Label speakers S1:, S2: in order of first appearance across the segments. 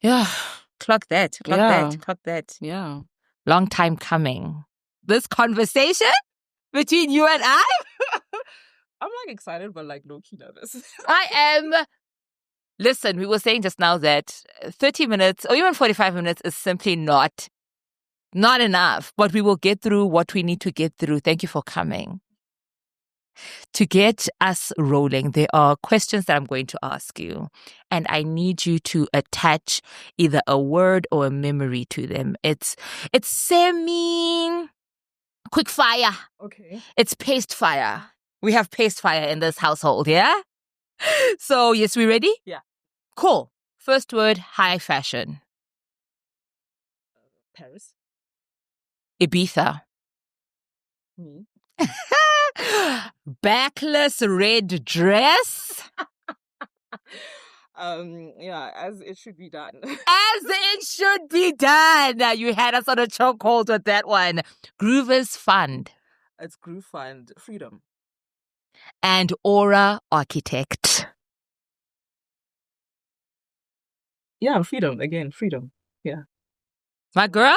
S1: Yeah.
S2: Clock that. Clock that.
S1: Yeah.
S2: Long time coming. This conversation between you and I.
S1: I'm like excited, but like low-key nervous.
S2: I am. Listen, we were saying just now that 30 minutes or even 45 minutes is simply not enough, but we will get through what we need to get through. Thank you for coming. To get us rolling, there are questions that I'm going to ask you, and I need you to attach either a word or a memory to them. It's semi quick fire.
S1: Okay.
S2: It's paste fire. We have paste fire in this household, yeah? So, yes, we ready?
S1: Yeah.
S2: Cool. First word, high fashion.
S1: Paris.
S2: Ibiza.
S1: Me.
S2: Backless red dress.
S1: Yeah, as it should be done.
S2: As it should be done. You had us on a chokehold with that one. Groovers Fund.
S1: It's Groove Fund. Freedom.
S2: And Aura Architect.
S1: Yeah, freedom. Again, freedom. Yeah.
S2: My girl?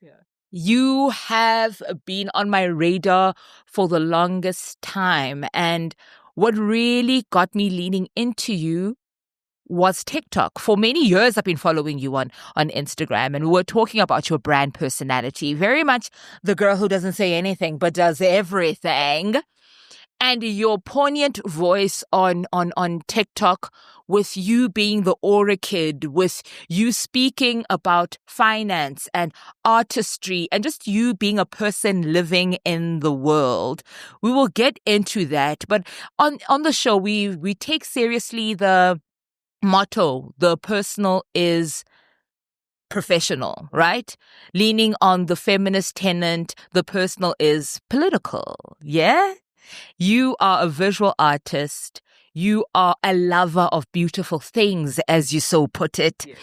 S1: Yeah.
S2: You have been on my radar for the longest time. And what really got me leaning into you was TikTok. For many years, I've been following you on Instagram, and we were talking about your brand personality. Very much the girl who doesn't say anything but does everything. And your poignant voice on TikTok, with you being the aura kid, with you speaking about finance and artistry and just you being a person living in the world. We will get into that. But on the show, we take seriously the motto, the personal is professional, right? Leaning on the feminist tenet, the personal is political. Yeah? You are a visual artist. You are a lover of beautiful things, as you so put it.
S1: Yes.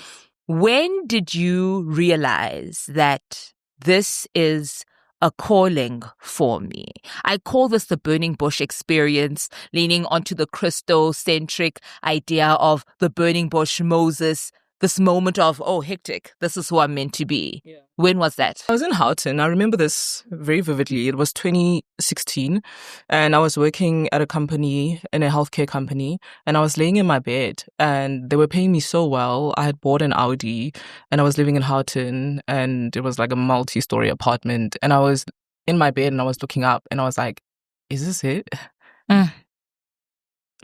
S2: When did you realize that this is a calling for me? I call this the burning bush experience, leaning onto the Christocentric idea of the burning bush, Moses, this moment of, oh, hectic, this is who I'm meant to be.
S1: Yeah.
S2: When was that?
S1: I was in Houghton. I remember this very vividly. It was 2016, and I was working at a company, in a healthcare company, and I was laying in my bed, and they were paying me so well. I had bought an Audi, and I was living in Houghton, and it was like a multi-story apartment, and I was in my bed, and I was looking up, and I was like, is this it?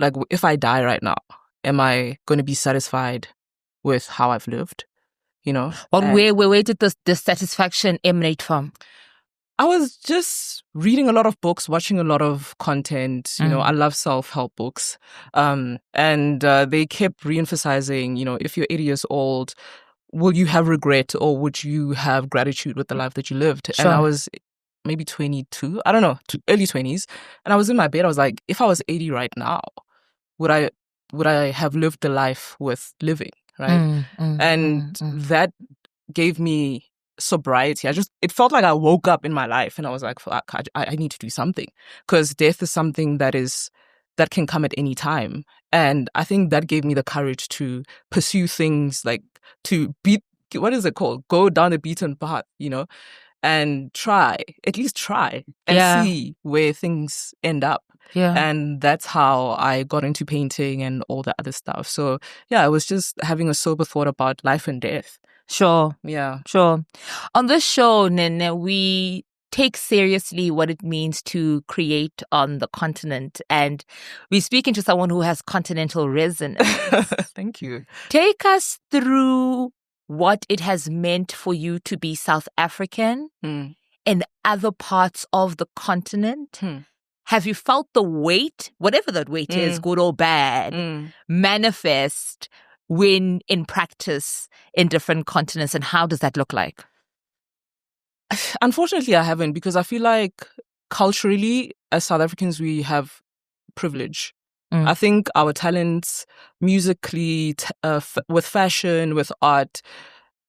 S1: Like, if I die right now, am I going to be satisfied with how I've lived? You know?
S2: But where did the dissatisfaction emanate from?
S1: I was just reading a lot of books, watching a lot of content. You know, I love self-help books. And they kept re-emphasizing, you know, if you're 80 years old, will you have regret or would you have gratitude with the life that you lived?
S2: Sure.
S1: And I was maybe 22, I don't know, early 20s. And I was in my bed. I was like, if I was 80 right now, would I have lived the life worth living? Right. That gave me sobriety. It felt like I woke up in my life and I was like, fuck, I need to do something, because death is something that can come at any time. And I think that gave me the courage to pursue things, like to what is it called? Go down the beaten path, you know, and at least try and see where things end up.
S2: Yeah.
S1: And that's how I got into painting and all the other stuff. So yeah, I was just having a sober thought about life and death.
S2: Sure.
S1: Yeah.
S2: Sure. On this show, Nene, we take seriously what it means to create on the continent. And we're speaking to someone who has continental resonance.
S1: Thank you.
S2: Take us through what it has meant for you to be South African in other parts of the continent. Have you felt the weight, whatever that weight is, good or bad, manifest when in practice in different continents, and how does that look like?
S1: Unfortunately, I haven't, because I feel like culturally, as South Africans, we have privilege. I think our talents musically, with fashion, with art,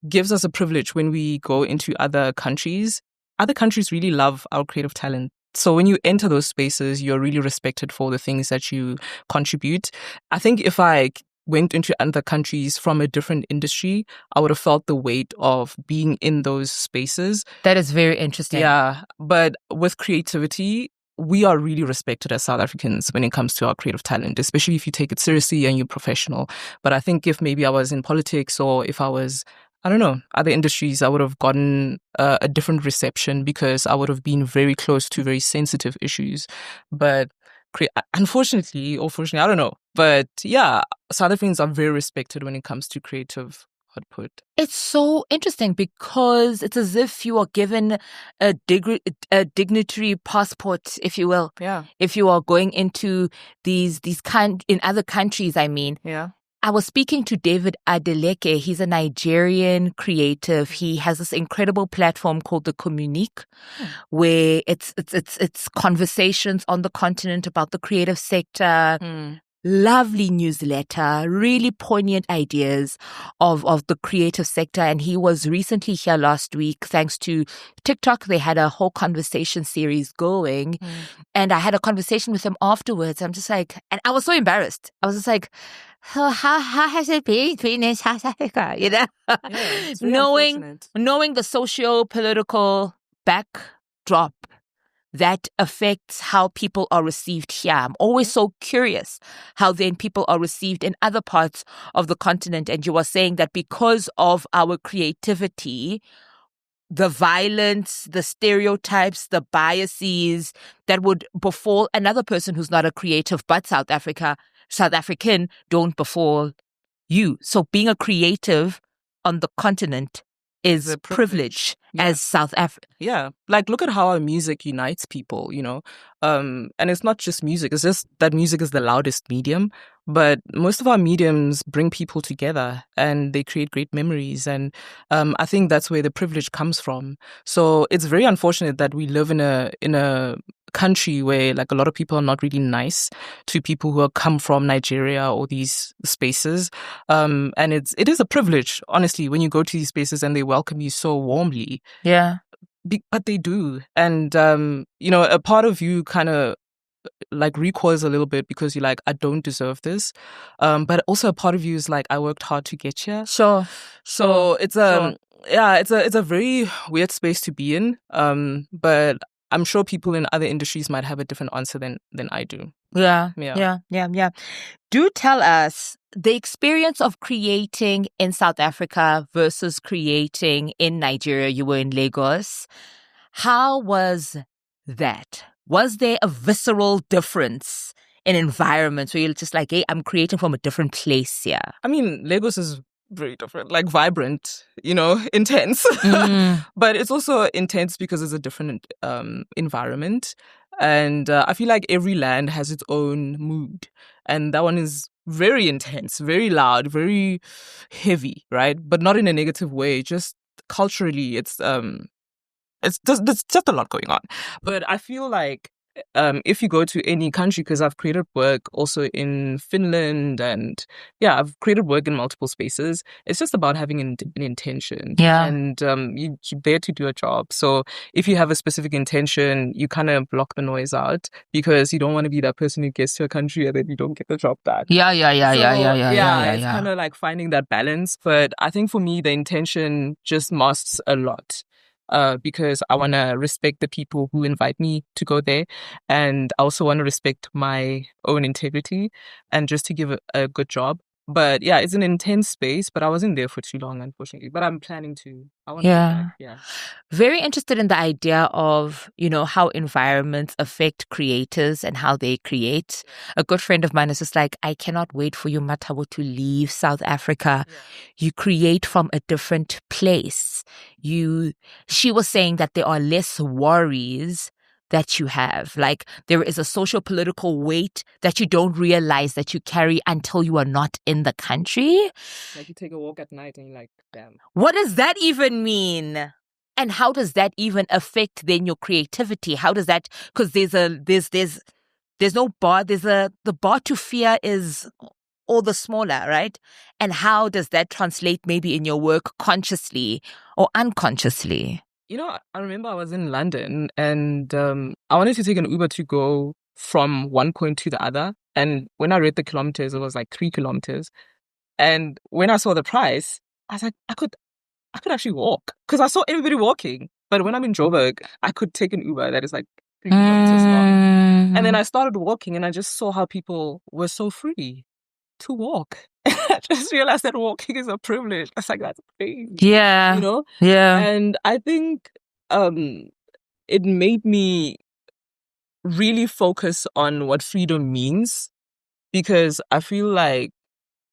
S1: gives us a privilege when we go into other countries. Other countries really love our creative talent. So when you enter those spaces, you're really respected for the things that you contribute. I think if I went into other countries from a different industry, I would have felt the weight of being in those spaces.
S2: That is very interesting.
S1: Yeah. But with creativity, we are really respected as South Africans when it comes to our creative talent, especially if you take it seriously and you're professional. But I think if maybe I was in politics or if I was, I don't know, other industries, I would have gotten a different reception because I would have been very close to very sensitive issues. But unfortunately, or fortunately, I don't know. But yeah, South Africans are very respected when it comes to creative output.
S2: It's so interesting because it's as if you are given a dignitary passport, if you will.
S1: Yeah.
S2: If you are going into these in other countries, I mean.
S1: Yeah.
S2: I was speaking to David Adeleke. He's a Nigerian creative. He has this incredible platform called The Communique, where it's conversations on the continent about the creative sector. Lovely newsletter, really poignant ideas of the creative sector. And he was recently here last week, thanks to TikTok. They had a whole conversation series going. And I had a conversation with him afterwards. I'm just like, and I was so embarrassed. I was just like, how has it been in South Africa? You know, knowing the socio-political backdrop that affects how people are received here. I'm always so curious how then people are received in other parts of the continent. And you are saying that because of our creativity, the violence, the stereotypes, the biases that would befall another person who's not a creative but South African don't befall you. So being a creative on the continent is a privilege as South Africa.
S1: Yeah. Like, look at how our music unites people, you know. And it's not just music. It's just that music is the loudest medium. But most of our mediums bring people together and they create great memories. And I think that's where the privilege comes from. So it's very unfortunate that we live in a country where like a lot of people are not really nice to people who have come from Nigeria or these spaces. And it is a privilege, honestly, when you go to these spaces and they welcome you so warmly.
S2: Yeah.
S1: But they do. And, you know, a part of you kind of like recoils a little bit because you're like, I don't deserve this. But also a part of you is like, I worked hard to get here.
S2: Sure.
S1: So it's it's a very weird space to be in. But I'm sure people in other industries might have a different answer than I do.
S2: Yeah. Do tell us the experience of creating in South Africa versus creating in Nigeria. You were in Lagos. How was that? Was there a visceral difference in environments where you're just like, hey, I'm creating from a different place here?
S1: I mean, Lagos is very different, like vibrant, you know, intense. But it's also intense because it's a different environment. And I feel like every land has its own mood. And that one is very intense, very loud, very heavy, right? But not in a negative way. Just culturally, there's just a lot going on. But I feel like if you go to any country, because I've created work also in Finland and I've created work in multiple spaces. It's just about having an intention.
S2: Yeah.
S1: And you're there to do a job. So if you have a specific intention, you kind of block the noise out because you don't want to be that person who gets to a country and then you don't get the job done.
S2: Yeah.
S1: It's kind of like finding that balance. But I think for me, the intention just masks a lot. Because I want to respect the people who invite me to go there. And I also want to respect my own integrity and just to give a good job. But yeah, it's an intense space, but I wasn't there for too long, unfortunately. But I'm planning to. I want to go back.
S2: Very interested in the idea of, you know, how environments affect creators and how they create. A good friend of mine is just like, I cannot wait for you, Mathabo, to leave South Africa. You create from a different place. She was saying that there are less worries that you have. Like there is a socio-political weight that you don't realize that you carry until you are not in the country.
S1: Like you take a walk at night and you're like, damn.
S2: What does that even mean? And how does that even affect then your creativity? How does that, because there's no bar, the bar to fear is all the smaller, right? And how does that translate maybe in your work consciously or unconsciously?
S1: You know, I remember I was in London and I wanted to take an Uber to go from one point to the other. And when I read the kilometers, it was like 3 kilometers. And when I saw the price, I was like, I could actually walk because I saw everybody walking. But when I'm in Joburg, I could take an Uber that is like 3 kilometers long. And then I started walking and I just saw how people were so free to walk. I just realized that walking is a privilege. I was like, that's crazy.
S2: Yeah.
S1: You know?
S2: Yeah.
S1: And I think it made me really focus on what freedom means, because I feel like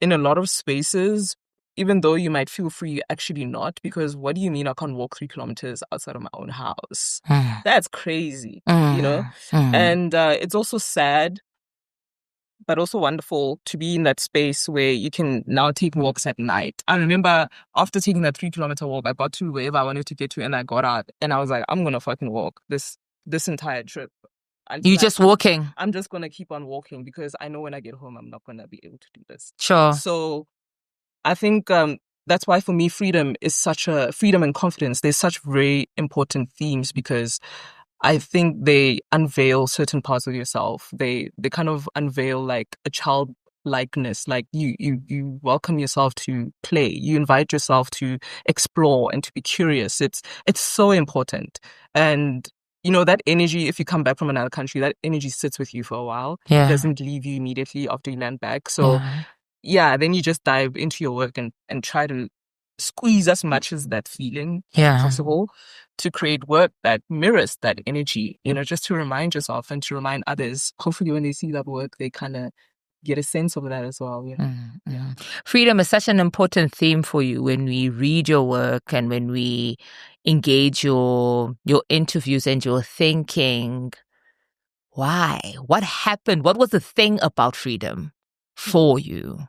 S1: in a lot of spaces, even though you might feel free, you're actually not, because what do you mean I can't walk 3 kilometers outside of my own house? That's crazy, you know? And it's also sad, but also wonderful to be in that space where you can now take walks at night. I remember after taking that 3 kilometer walk, I got to wherever I wanted to get to and I got out and I was like, I'm going to fucking walk this entire trip.
S2: You just walking?
S1: I'm just going to keep on walking because I know when I get home, I'm not going to be able to do this.
S2: Sure.
S1: So I think that's why for me, freedom and confidence, there's such very important themes, because I think they unveil certain parts of yourself. They kind of unveil like a childlikeness. Like you welcome yourself to play. You invite yourself to explore and to be curious. It's so important. And you know, that energy, if you come back from another country, that energy sits with you for a while. Yeah. It doesn't leave you immediately after you land back. So yeah, then you just dive into your work and try to squeeze as much as that feeling as possible to create work that mirrors that energy, you know, just to remind yourself and to remind others. Hopefully when they see that work, they kind of get a sense of that as well. You know? Yeah.
S2: Freedom is such an important theme for you when we read your work and when we engage your interviews and your thinking. Why? What happened? What was the thing about freedom for you?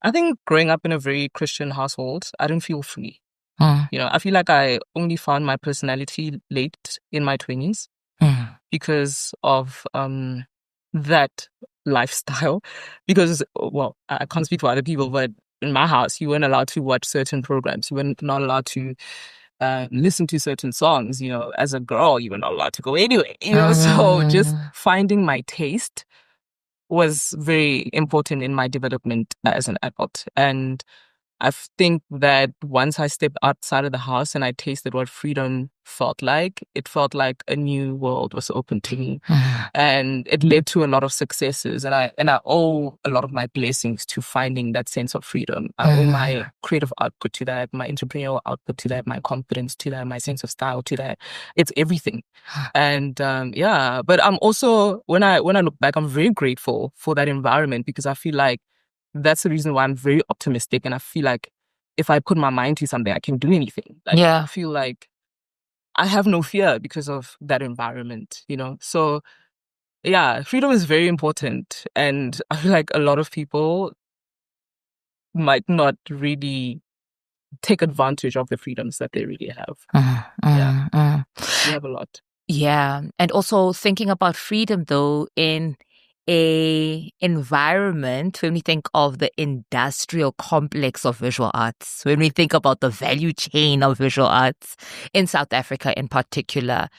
S1: I think growing up in a very Christian household, I didn't feel free. You know, I feel like I only found my personality late in my 20s because of that lifestyle. Because, well, I can't speak for other people, but in my house, you weren't allowed to watch certain programs. You were not allowed to listen to certain songs. You know, as a girl, you were not allowed to go anywhere. You know, so just finding my taste was very important in my development as an adult. And I think that once I stepped outside of the house and I tasted what freedom felt like, it felt like a new world was open to me. And it led to a lot of successes. And I owe a lot of my blessings to finding that sense of freedom. I owe my creative output to that, my entrepreneurial output to that, my confidence to that, my sense of style to that. It's everything. And but I'm also, when I look back, I'm very grateful for that environment, because I feel like that's the reason why I'm very optimistic. And I feel like if I put my mind to something, I can do anything. Like, I feel like I have no fear because of that environment, you know? So yeah, freedom is very important. And I feel like a lot of people might not really take advantage of the freedoms that they really have. We have a lot.
S2: Yeah. And also thinking about freedom, though, in a environment, when we think of the industrial complex of visual arts, when we think about the value chain of visual arts in South Africa in particular,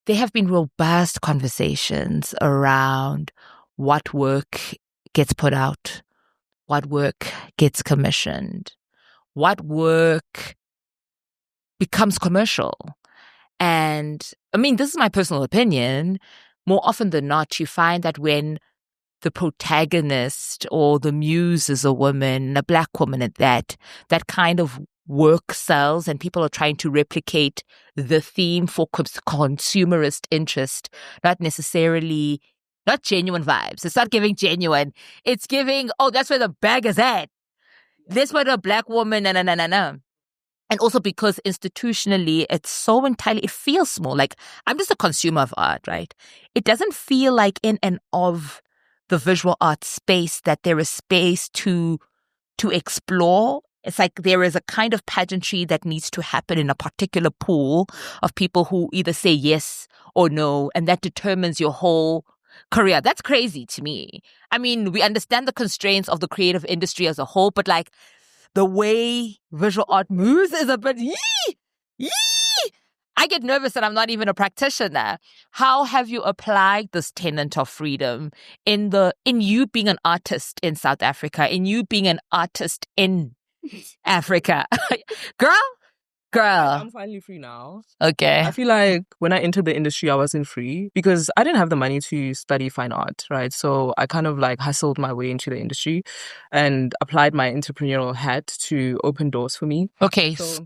S2: there have been robust conversations around what work gets put out, what work gets commissioned, what work becomes commercial. And I mean, this is my personal opinion. More often than not, you find that when the protagonist or the muse is a woman, a black woman at that kind of work sells, and people are trying to replicate the theme for consumerist interest, not genuine vibes. It's not giving genuine. It's giving, oh, that's where the bag is at. This where the black woman, na. And also because institutionally, it's so entirely, it feels small. Like, I'm just a consumer of art, right? It doesn't feel like in and of the visual art space that there is space to explore. It's like there is a kind of pageantry that needs to happen in a particular pool of people who either say yes or no, and that determines your whole career. That's crazy to me. I mean, we understand the constraints of the creative industry as a whole, but like, the way visual art moves is a bit, I get nervous and I'm not even a practitioner. How have you applied this tenet of freedom in you being an artist in South Africa, in you being an artist in Africa? Girl.
S1: I'm finally free now.
S2: Okay.
S1: I feel like when I entered the industry, I wasn't free because I didn't have the money to study fine art, right? So I kind of like hustled my way into the industry and applied my entrepreneurial hat to open doors for me.
S2: Okay. So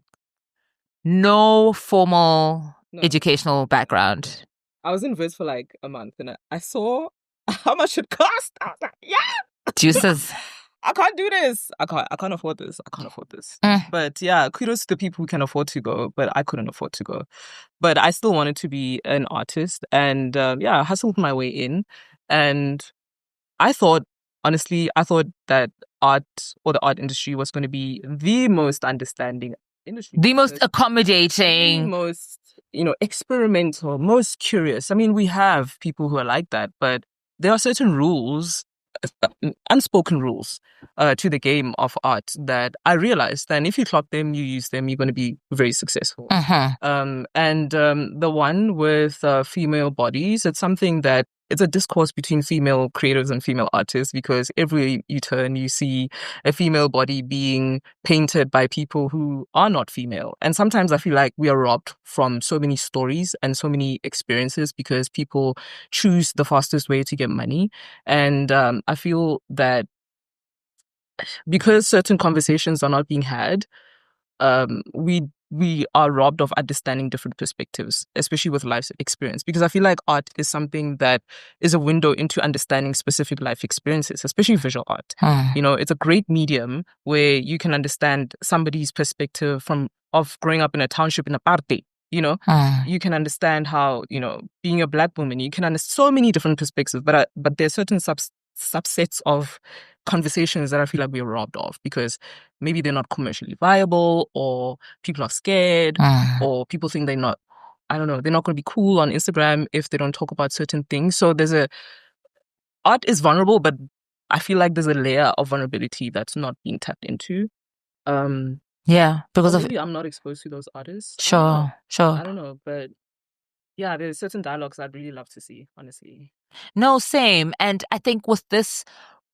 S2: no formal educational background.
S1: I was in Viz for like a month and I saw how much it cost. I was like, yeah.
S2: Juices.
S1: I can't do this. I can't afford this. But yeah, kudos to the people who can afford to go, but I couldn't afford to go. But I still wanted to be an artist and I hustled my way in. And honestly, I thought that art or the art industry was going to be the most understanding industry.
S2: The most accommodating.
S1: The most, experimental, most curious. I mean, we have people who are like that, but there are certain rules, unspoken rules to the game of art that I realized that if you clock them, you use them, you're going to be very successful. The one with female bodies, it's something that it's a discourse between female creators and female artists because everywhere you turn, you see a female body being painted by people who are not female. And sometimes I feel like we are robbed from so many stories and so many experiences because people choose the fastest way to get money. And I feel that because certain conversations are not being had, we are robbed of understanding different perspectives, especially with life experience. Because I feel like art is something that is a window into understanding specific life experiences, especially visual art. It's a great medium where you can understand somebody's perspective of growing up in a township in a parte. You can understand how, being a Black woman, you can understand so many different perspectives, but there are certain subsets of conversations that I feel like we're robbed of because maybe they're not commercially viable or people are scared or people think they're not going to be cool on Instagram if they don't talk about certain things. So art is vulnerable, but I feel like there's a layer of vulnerability that's not being tapped into.
S2: Because
S1: maybe I'm not exposed to those artists.
S2: Sure.
S1: I don't know, but yeah, there's certain dialogues I'd really love to see, honestly.
S2: No, same. And I think with this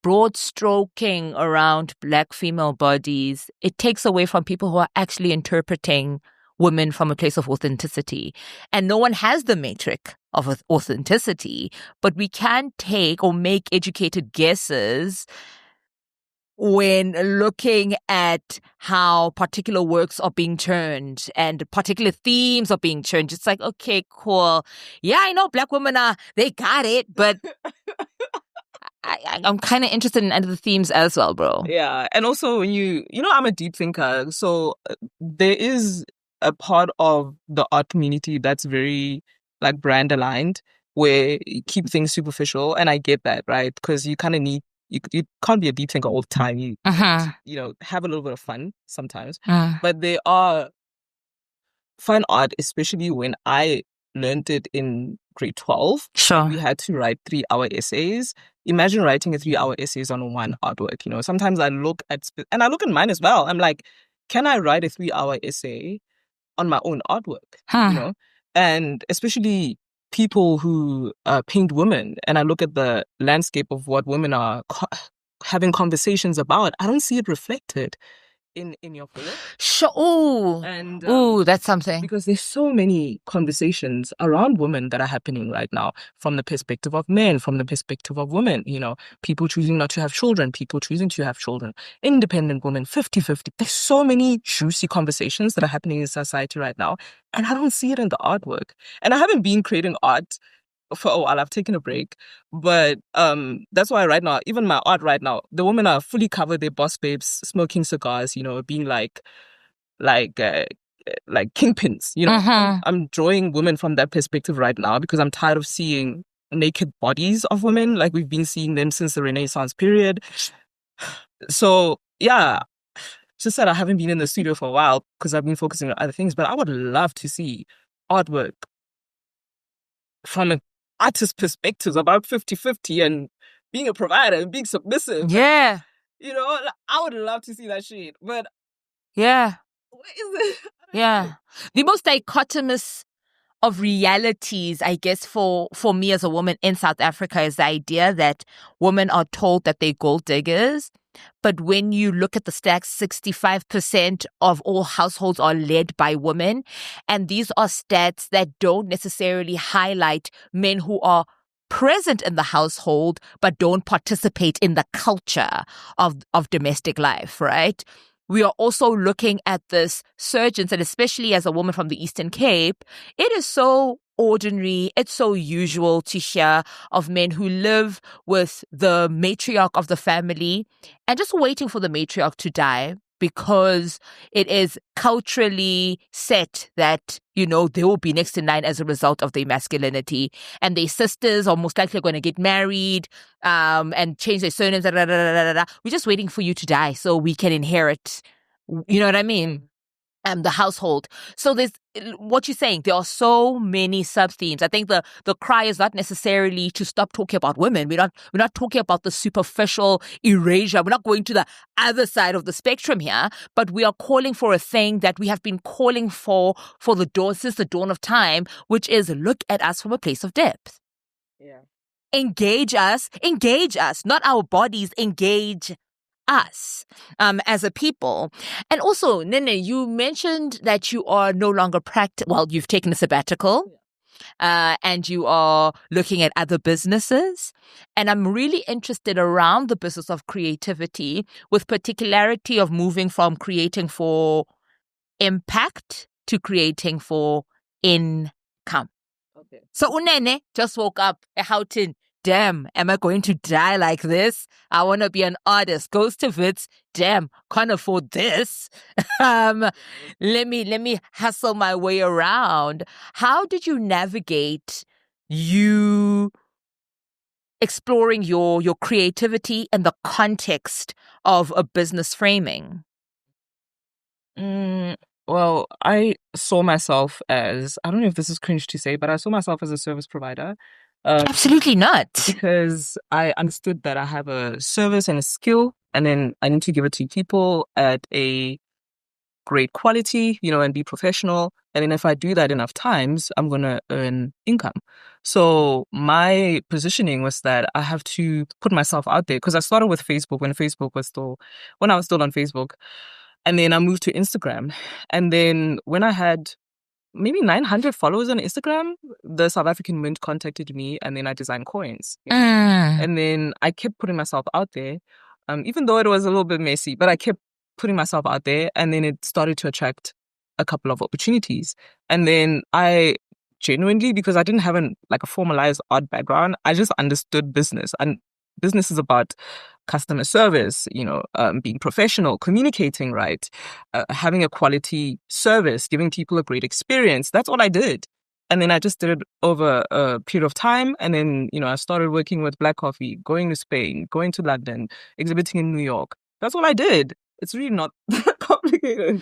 S2: broad stroking around Black female bodies, it takes away from people who are actually interpreting women from a place of authenticity. And no one has the metric of authenticity, but we can take or make educated guesses when looking at how particular works are being turned and particular themes are being turned. It's like, okay, cool. Yeah, I know Black women they got it, but I'm kind of interested in other themes as well, bro.
S1: Yeah. And also when I'm a deep thinker. So there is a part of the art community that's very like brand aligned where you keep things superficial. And I get that, right? Because you kind of need, you can't be a deep thinker all the time. You have a little bit of fun sometimes. But there are fine art, especially when I learned it in grade 12.
S2: Sure.
S1: We had to write 3-hour essays. Imagine writing a 3-hour essays on one artwork. Sometimes I look at mine as well. I'm like, can I write a 3-hour essay on my own artwork? And especially people who paint women, and I look at the landscape of what women are having conversations about, I don't see it reflected in your work.
S2: Sure. That's something.
S1: Because there's so many conversations around women that are happening right now from the perspective of men, from the perspective of women, people choosing not to have children, people choosing to have children, independent women, 50-50. There's so many juicy conversations that are happening in society right now. And I don't see it in the artwork. And I haven't been creating art for a while. I've taken a break, but that's why right now, even my art right now, the women are fully covered. They're boss babes, smoking cigars, being like kingpins. I'm drawing women from that perspective right now because I'm tired of seeing naked bodies of women like we've been seeing them since the Renaissance period. So yeah, just that I haven't been in the studio for a while because I've been focusing on other things, but I would love to see artwork from an artist perspective about 50-50 and being a provider and being submissive.
S2: Yeah.
S1: I would love to see that shit. But
S2: yeah.
S1: What is it?
S2: Yeah. The most dichotomous of realities, I guess, for me as a woman in South Africa is the idea that women are told that they're gold diggers. But when you look at the stats, 65% of all households are led by women. And these are stats that don't necessarily highlight men who are present in the household, but don't participate in the culture of domestic life, right? We are also looking at this surge, and especially as a woman from the Eastern Cape, it is so ordinary, it's so usual to hear of men who live with the matriarch of the family and just waiting for the matriarch to die because it is culturally set that, you know, they will be next in line as a result of their masculinity. And their sisters are most likely going to get married and change their surnames. We're just waiting for you to die so we can inherit, you know what I mean? The household. So there's what you're saying. There are so many sub-themes. I think the cry is not necessarily to stop talking about women. We're not talking about the superficial erasure. We're not going to the other side of the spectrum here, but we are calling for a thing that we have been calling for since the dawn of time, which is look at us from a place of depth.
S1: Yeah.
S2: Engage us, not our bodies, engage us as a people. And also, Nene, you mentioned that you are no longer you've taken a sabbatical and you are looking at other businesses. And I'm really interested around the business of creativity, with particularity of moving from creating for impact to creating for income. Okay. So Unene just woke up at Houghton. Damn, am I going to die like this? I want to be an artist. Goes to Wits. Damn, can't afford this. Let me hustle my way around. How did you navigate you exploring your creativity in the context of a business framing?
S1: Well, I saw myself as, I don't know if this is cringe to say, but I saw myself as a service provider.
S2: Absolutely not.
S1: Because I understood that I have a service and a skill, and then I need to give it to people at a great quality, you know, and be professional. And then if I do that enough times, I'm going to earn income. So my positioning was that I have to put myself out there, because I started with Facebook when I was still on Facebook. And then I moved to Instagram. And then when I had maybe 900 followers on Instagram, the South African Mint contacted me, and then I designed coins. And then I kept putting myself out there, even though it was a little bit messy, but I kept putting myself out there, and then it started to attract a couple of opportunities. And then I genuinely, because I didn't have a formalized art background, I just understood business. And business is about customer service, you know, being professional, communicating right, having a quality service, giving people a great experience. That's all I did. And then I just did it over a period of time. And then, you know, I started working with Black Coffee, going to Spain, going to London, exhibiting in New York. That's all I did. It's really not that complicated.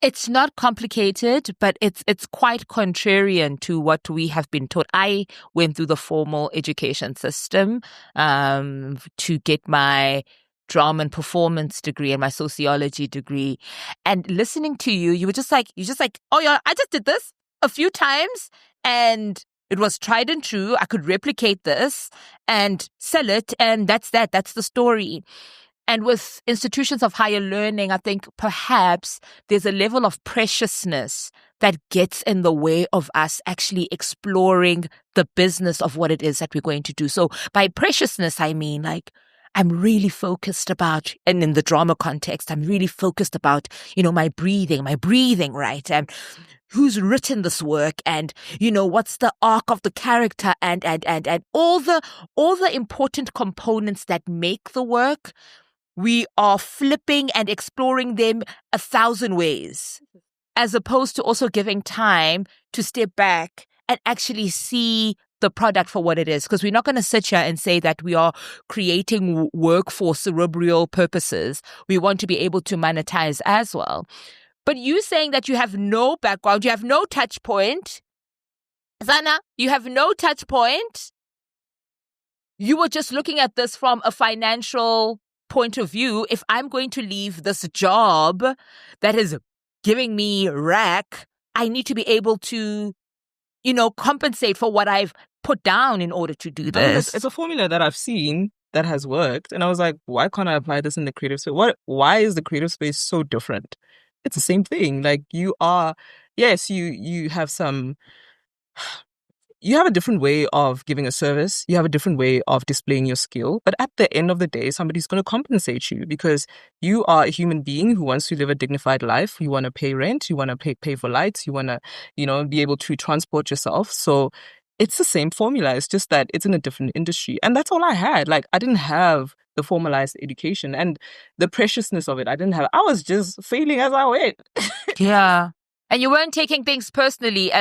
S2: It's not complicated, but it's quite contrarian to what we have been taught. I went through the formal education system to get my drama and performance degree and my sociology degree. And listening to you, you're just like, oh yeah, I just did this a few times and it was tried and true. I could replicate this and sell it, and that's that. That's the story. And with institutions of higher learning, I think perhaps there's a level of preciousness that gets in the way of us actually exploring the business of what it is that we're going to do. So by preciousness, I mean I'm really focused about, and in the drama context, I'm really focused about, you know, my breathing, right? And who's written this work, and, you know, what's the arc of the character, and all the important components that make the work. We are flipping and exploring them 1,000 ways, as opposed to also giving time to step back and actually see the product for what it is. Because we're not going to sit here and say that we are creating work for cerebral purposes. We want to be able to monetize as well. But you saying that you have no background, you have no touch point. Zana, you have no touch point. You were just looking at this from a financial point of view, if I'm going to leave this job that is giving me rack, I need to be able to, compensate for what I've put down in order to do this.
S1: I mean, it's a formula that I've seen that has worked. And I was like, why can't I apply this in the creative space? Why is the creative space so different? It's the same thing. Like you have a different way of giving a service. You have a different way of displaying your skill. But at the end of the day, somebody's going to compensate you because you are a human being who wants to live a dignified life. You want to pay rent. You want to pay for lights. You want to, be able to transport yourself. So it's the same formula. It's just that it's in a different industry. And that's all I had. Like, I didn't have the formalized education and the preciousness of it. I was just failing as I went.
S2: Yeah. And you weren't taking things personally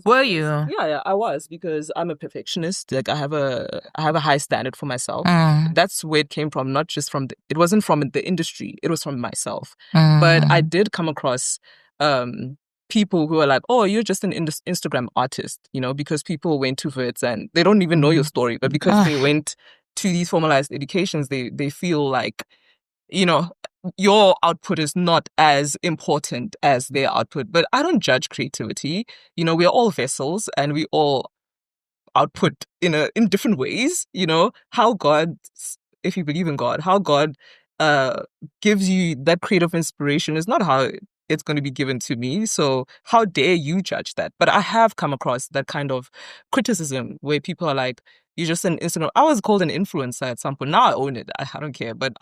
S2: were you?
S1: Yeah, I was, because I'm a perfectionist. Like I have a high standard for myself. That's where it came from, not just it wasn't from the industry, it was from myself. But I did come across people who are like, oh, you're just an Instagram artist, because people went to Wits and they don't even know your story, but because they went to these formalized educations, they feel like, your output is not as important as their output. But I don't judge creativity. We're all vessels and we all output in different ways. How God, if you believe in God, how God gives you that creative inspiration is not how it's going to be given to me. So how dare you judge that? But I have come across that kind of criticism where people are like, you're just an Instagram. I was called an influencer at some point. Now I own it. I don't care. But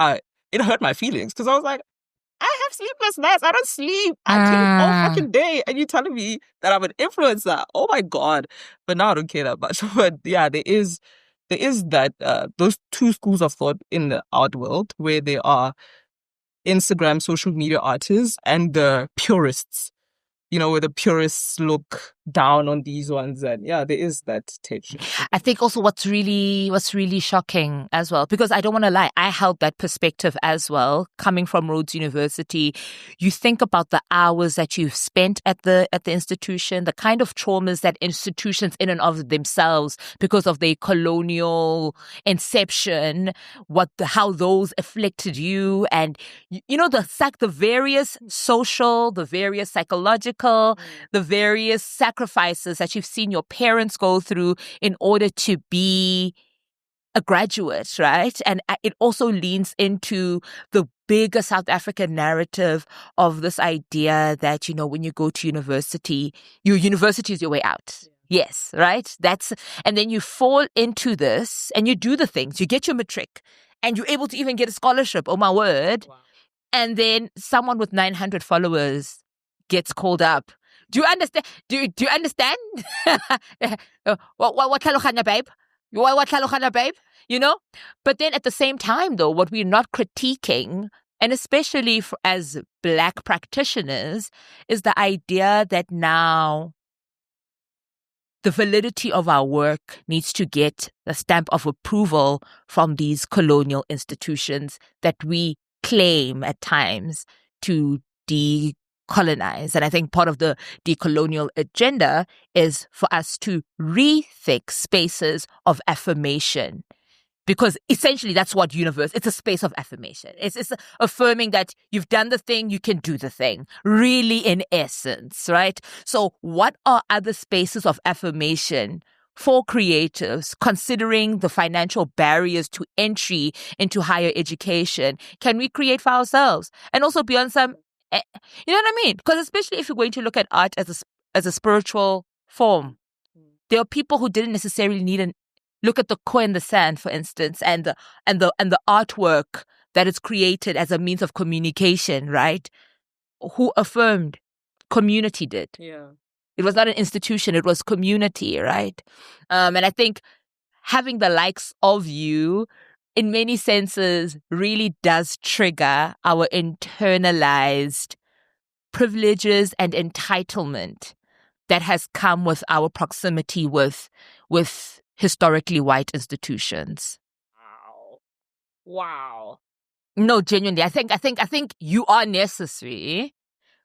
S1: it hurt my feelings because I was like, I have sleepless nights. I don't sleep. I sleep all fucking day. And you're telling me that I'm an influencer. Oh my God. But now I don't care that much. But yeah, there is that, those two schools of thought in the art world where there are Instagram social media artists and the purists, where the purists look down on these ones. And yeah, there is that tension.
S2: I think also what's really shocking as well, because I don't want to lie, I held that perspective as well. Coming from Rhodes University, you think about the hours that you've spent at the institution, the kind of traumas that institutions in and of themselves, because of their colonial inception, how those afflicted you, and the various social, the various psychological, the various sacrifices that you've seen your parents go through in order to be a graduate, right? And it also leans into the bigger South African narrative of this idea that, when you go to university, your university is your way out. Yes, right? And then you fall into this and you do the things. You get your matric and you're able to even get a scholarship. Oh, my word. Wow. And then someone with 900 followers gets called up. Do you understand? Do you understand? What tlhaloganya, babe? What tlhaloganya, babe? But then at the same time, though, what we're not critiquing, and especially as Black practitioners, is the idea that now the validity of our work needs to get the stamp of approval from these colonial institutions that we claim at times to decolonize. And I think part of the decolonial agenda is for us to rethink spaces of affirmation. Because essentially that's what it's a space of affirmation. It's affirming that you've done the thing, you can do the thing. Really, in essence, right? So what are other spaces of affirmation for creatives, considering the financial barriers to entry into higher education, can we create for ourselves? And also beyond some, you know what I mean? Because especially if you're going to look at art as a spiritual form, there are people who didn't necessarily need look at the koi in the sand, for instance, and the artwork that is created as a means of communication, right? Who affirmed? Community did.
S1: Yeah.
S2: It was not an institution, it was community, right? And I think having the likes of you, in many senses, really does trigger our internalized privileges and entitlement that has come with our proximity with historically white institutions.
S1: Wow.
S2: No, genuinely, I think you are necessary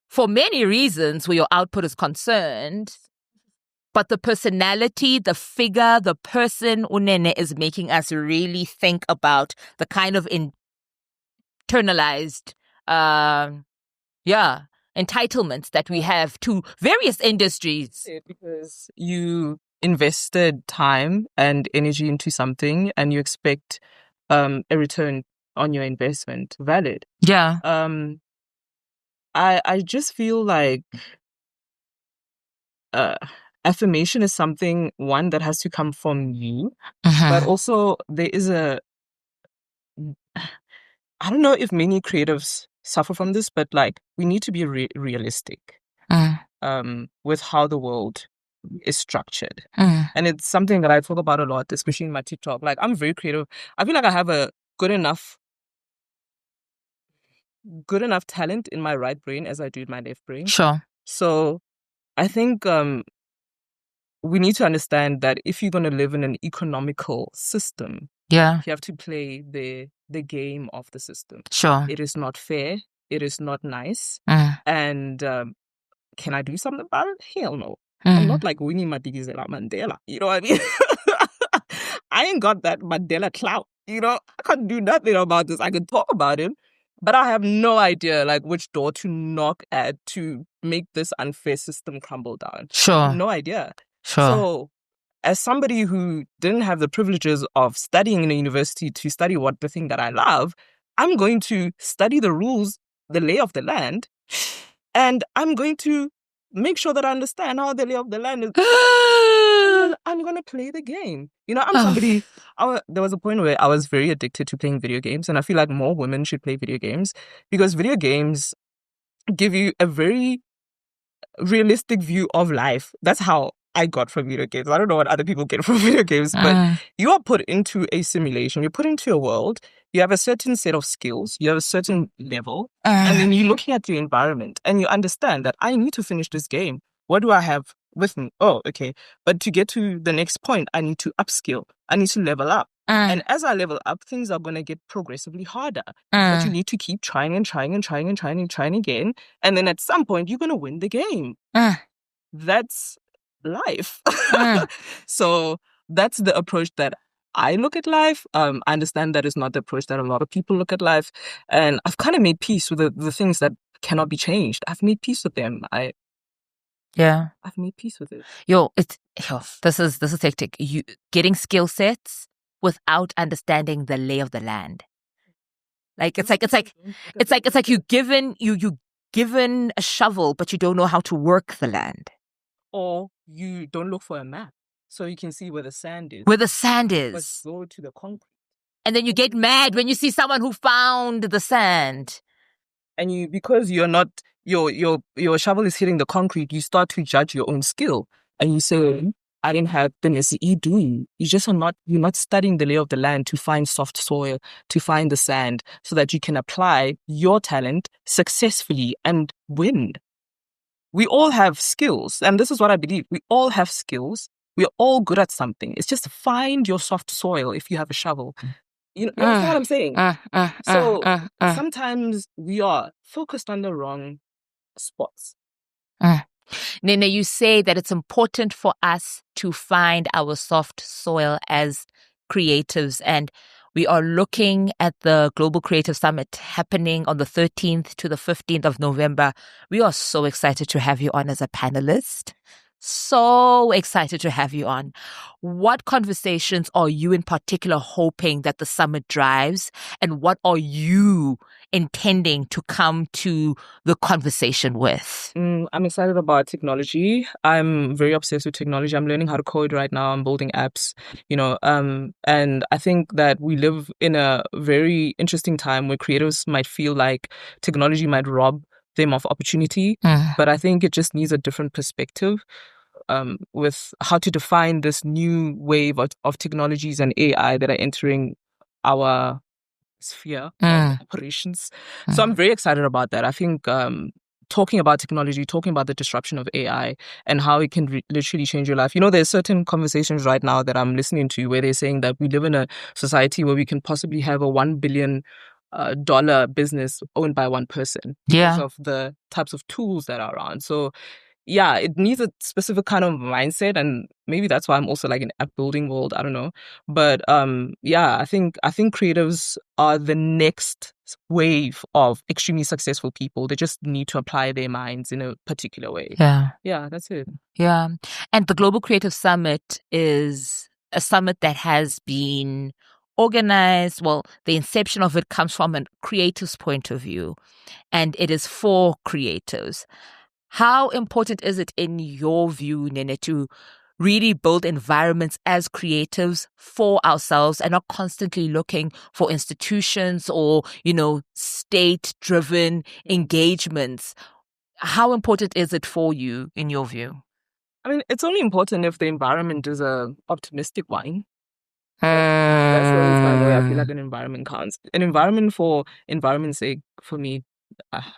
S2: for many reasons where your output is concerned. But the personality, the figure, the person Unene is making us really think about the kind of externalized, entitlements that we have to various industries.
S1: Because you invested time and energy into something and you expect a return on your investment. Valid.
S2: Yeah.
S1: I just feel like affirmation is something, one, that has to come from you, but also there is I don't know if many creatives suffer from this, but like we need to be realistic with how the world is structured. And it's something that I talk about a lot, especially in my TikTok. Like, I'm very creative. I feel like I have a good enough talent in my right brain as I do in my left brain.
S2: Sure.
S1: So I think we need to understand that if you're going to live in an economical system, you have to play the game of the system.
S2: Sure.
S1: It is not fair. It is not nice. And can I do something about it? Hell no. I'm not like Winnie Madikizela Mandela. You know what I mean? I ain't got that Mandela clout. You know, I can't do nothing about this. I can talk about it, but I have no idea like which door to knock at to make this unfair system crumble down.
S2: Sure.
S1: No idea.
S2: Sure.
S1: So, as somebody who didn't have the privileges of studying in a university to study what the thing that I love, I'm going to study the rules, the lay of the land, and I'm going to make sure that I understand how the lay of the land is. I'm going to play the game. You know, I'm somebody, there was a point where I was very addicted to playing video games, and I feel like more women should play video games because video games give you a very realistic view of life. That's how I got from video games. I don't know what other people get from video games, but you are put into a simulation. You're put into a world. You have a certain set of skills. You have a certain level. And then you're looking at your environment and you understand that I need to finish this game. What do I have with me? Oh, okay. But to get to the next point, I need to upskill. I need to level up. And as I level up, things are going to get progressively harder. But you need to keep trying and trying and trying and trying and trying again. And then at some point, you're going to win the game. That's life. So that's the approach that I look at life. I understand that is not the approach that a lot of people look at life. And I've kind of made peace with the things that cannot be changed. I've made peace with them. I've made peace with it.
S2: This is hectic. You getting skill sets without understanding the lay of the land. Like it's like you given a shovel, but you don't know how to work the land.
S1: Or you don't look for a map so you can see where the sand is.
S2: But go
S1: to the concrete.
S2: And then you get mad when you see someone who found the sand.
S1: And because you're not, your shovel is hitting the concrete, you start to judge your own skill. And you say, I didn't have the necessary doing. You're not studying the lay of the land to find soft soil, to find the sand, so that you can apply your talent successfully and win. We all have skills, and this is what I believe. We all have skills. We're all good at something. It's just find your soft soil if you have a shovel. You know what I'm saying? So sometimes we are focused on the wrong spots.
S2: Nene, you say that it's important for us to find our soft soil as creatives, and we are looking at the Global Creative Summit happening on the 13th to the 15th of November. We are so excited to have you on as a panelist. So excited to have you on. What conversations are you in particular hoping that the summit drives, and what are you intending to come to the conversation with?
S1: I'm excited about technology. I'm very obsessed with technology. I'm learning how to code right now. I'm building apps, and I think that we live in a very interesting time where creators might feel like technology might rob them of opportunity, but I think it just needs a different perspective with how to define this new wave of technologies and AI that are entering our sphere of operations. So I'm very excited about that. I think talking about technology, talking about the disruption of AI and how it can literally change your life. There's certain conversations right now that I'm listening to where they're saying that we live in a society where we can possibly have a $1 billion dollar business owned by one person because of the types of tools that are around. So yeah, it needs a specific kind of mindset, and maybe that's why I'm also like in app building world. I don't know, but yeah, I think creatives are the next wave of extremely successful people. They just need to apply their minds in a particular way. Yeah, that's it.
S2: Yeah, and the Global Creative Summit is a summit that has been organized. Well, the inception of it comes from a creative's point of view, and it is for creatives. How important is it in your view, Nene, to really build environments as creatives for ourselves and not constantly looking for institutions or, state-driven engagements? How important is it for you, in your view?
S1: I mean, it's only important if the environment is a optimistic one. That's the only time where I feel like an environment counts. An environment for environment's sake, for me,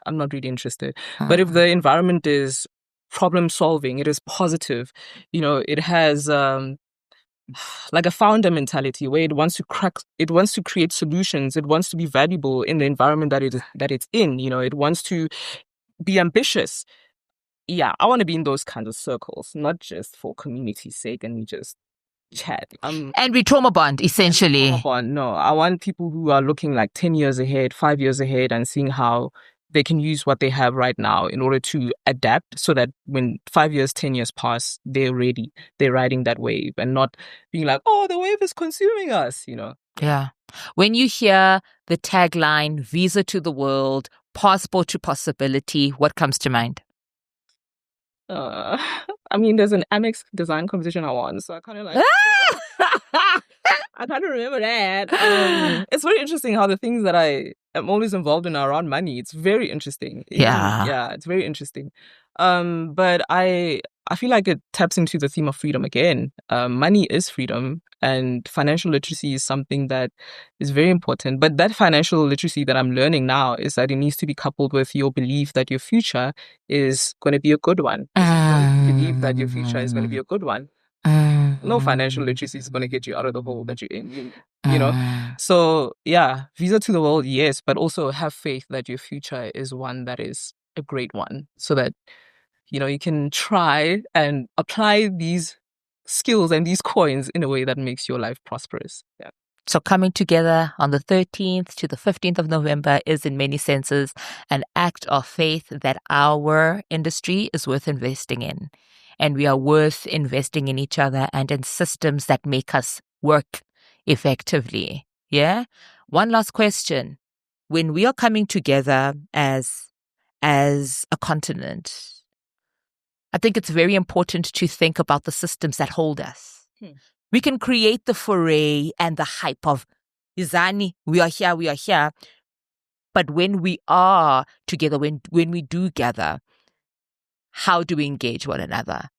S1: I'm not really interested. But if the environment is problem solving, it is positive, it has like a founder mentality where it wants to create solutions, it wants to be valuable in the environment that it's in, it wants to be ambitious. Yeah, I want to be in those kinds of circles, not just for community's sake and we just chat.
S2: And we trauma bond, essentially.
S1: No, I want people who are looking like 10 years ahead, 5 years ahead, and seeing how they can use what they have right now in order to adapt so that when 5 years, 10 years pass, they're ready. They're riding that wave and not being like, oh, the wave is consuming us,
S2: Yeah. When you hear the tagline, Visa to the World, Passport to Possibility, what comes to mind?
S1: I mean, there's an Amex design competition I won, so I kind of like... I kind of remember that. It's very interesting how the things that I am always involved in are around money. It's very interesting. Yeah, it's very interesting. But I feel like it taps into the theme of freedom again. Money is freedom, and financial literacy is something that is very important. But that financial literacy that I'm learning now is that it needs to be coupled with your belief that your future is going to be a good one. Believe that your future is going to be a good one. No financial literacy is going to get you out of the hole that you're in, So, yeah, Visa to the World, yes, but also have faith that your future is one that is a great one so that, you can try and apply these skills and these coins in a way that makes your life prosperous. Yeah.
S2: So coming together on the 13th to the 15th of November is in many senses an act of faith that our industry is worth investing in. And we are worth investing in each other and in systems that make us work effectively. Yeah? One last question. When we are coming together as a continent, I think it's very important to think about the systems that hold us. We can create the foray and the hype of Izani, we are here. But when we are together, when we do gather, how do we engage one another?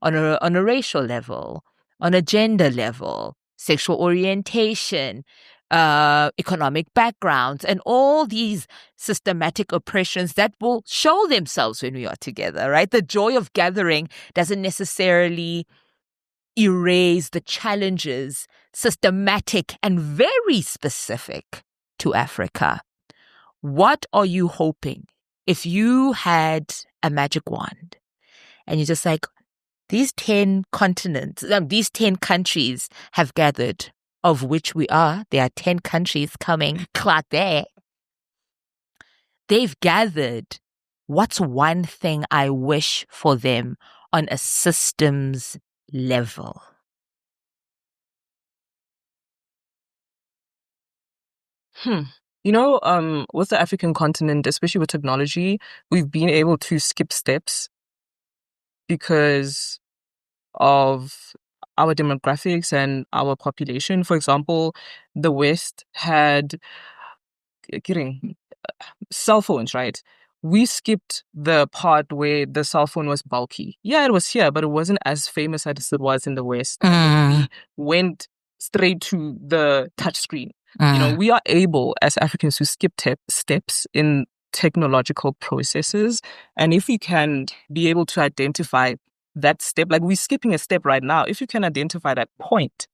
S2: On a racial level, on a gender level, sexual orientation, economic backgrounds, and all these systematic oppressions that will show themselves when we are together, right? The joy of gathering doesn't necessarily erase the challenges, systematic and very specific to Africa. What are you hoping if you had a magic wand and you're just like, these 10 continents, these 10 countries have gathered, of which there are 10 countries coming, clock there. They've gathered. What's one thing I wish for them on a systems level?
S1: With the African continent, especially with technology, we've been able to skip steps because of our demographics and our population. For example, the West had cell phones, right? We skipped the part where the cell phone was bulky. Yeah, it was here, but it wasn't as famous as it was in the West. We went straight to the touchscreen. We are able as Africans to skip steps in technological processes. And if we can be able to identify that step, like we're skipping a step right now, if you can identify that point,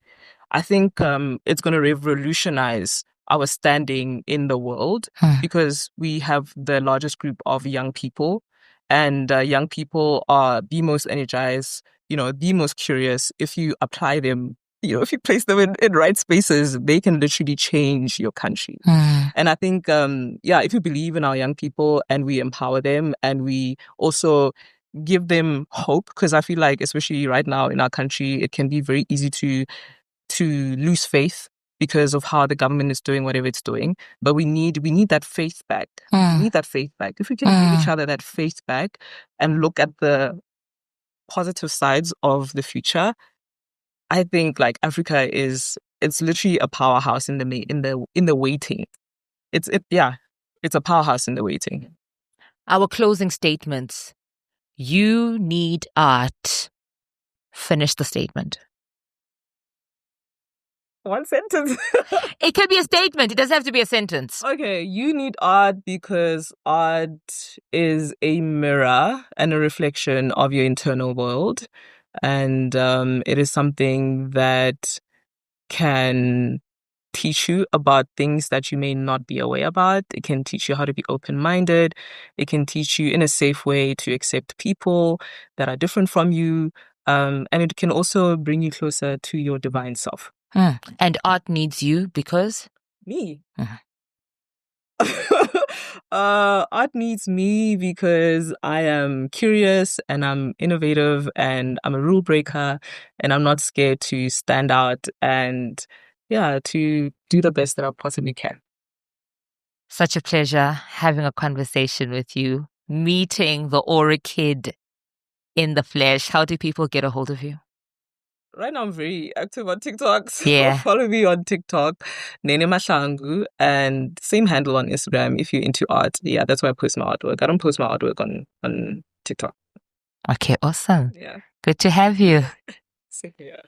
S1: I think it's going to revolutionize our standing in the world because we have the largest group of young people and young people are the most energized, the most curious. If you apply them, if you place them in right spaces, they can literally change your country. And I think, if you believe in our young people and we empower them and we also give them hope, because I feel like, especially right now in our country, it can be very easy to lose faith because of how the government is doing whatever it's doing. But we need that faith back. We need that faith back. If we can give each other that faith back and look at the positive sides of the future, I think like Africa it's literally a powerhouse in the waiting. It's a powerhouse in the waiting.
S2: Our closing statements. You need art. Finish the statement.
S1: One sentence.
S2: It could be a statement. It doesn't have to be a sentence.
S1: Okay, you need art because art is a mirror and a reflection of your internal world. And it is something that can teach you about things that you may not be aware about. It can teach you how to be open-minded. It can teach you in a safe way to accept people that are different from you. And it can also bring you closer to your divine self.
S2: And art needs you because?
S1: Me. Art needs me because I am curious and I'm innovative and I'm a rule breaker and I'm not scared to stand out and to do the best that I possibly can.
S2: Such a pleasure having a conversation with you, meeting the Aura Kid in the flesh. How do people get a hold of you?
S1: Right now, I'm very active on TikTok. So
S2: yeah.
S1: Follow me on TikTok, Nene Mahlangu, and same handle on Instagram if you're into art. Yeah, that's where I post my artwork. I don't post my artwork on TikTok.
S2: Okay, awesome.
S1: Yeah.
S2: Good to have you.
S1: Same here.